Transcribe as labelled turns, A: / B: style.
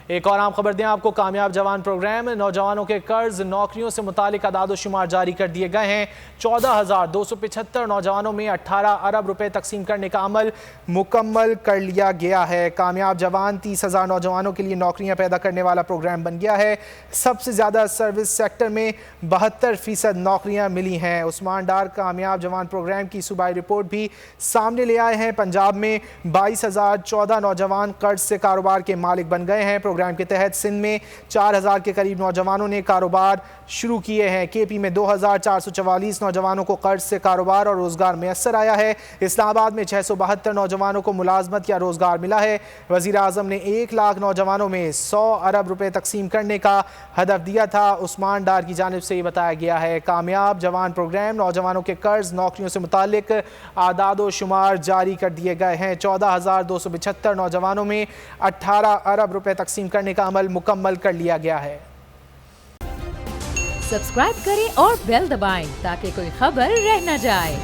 A: ایک اور عام خبر دیں آپ کو، کامیاب جوان پروگرام میں نوجوانوں کے قرض نوکریوں سے متعلق اعداد و شمار جاری کر دیے گئے ہیں۔ 14,275 نوجوانوں میں 18 ارب روپے تقسیم کرنے کا عمل مکمل کر لیا گیا ہے۔ کامیاب جوان 30,000 نوجوانوں کے لیے نوکریاں پیدا کرنے والا پروگرام بن گیا ہے۔ سب سے زیادہ سروس سیکٹر میں 72% نوکریاں ملی ہیں۔ عثمان ڈار کامیاب جوان پروگرام کی صوبائی رپورٹ بھی سامنے لے آئے ہیں۔ پنجاب میں 22,014 نوجوان قرض سے کاروبار کے مالک بن گئے ہیں۔ پروگرام کے تحت سندھ میں 4,000 کے قریب نوجوانوں نے کاروبار شروع کیے ہیں۔ کے پی میں 2,444 نوجوانوں کو قرض سے کاروبار اور روزگار میسر آیا ہے۔ اسلام آباد میں 672 نوجوانوں کو ملازمت یا روزگار ملا ہے۔ وزیر اعظم نے 1 لاکھ نوجوانوں میں 100 ارب روپے تقسیم کرنے کا ہدف دیا تھا۔ عثمان ڈار کی جانب سے یہ بتایا گیا ہے۔ کامیاب جوان پروگرام نوجوانوں کے قرض نوکریوں سے متعلق اعداد و شمار جاری کر دیے گئے ہیں۔ 14,275 نوجوانوں میں 18 ارب روپے تقسیم کرنے کا عمل مکمل کر لیا گیا ہے۔
B: سبسکرائب کریں اور بیل دبائیں تاکہ کوئی خبر رہ نہ جائے۔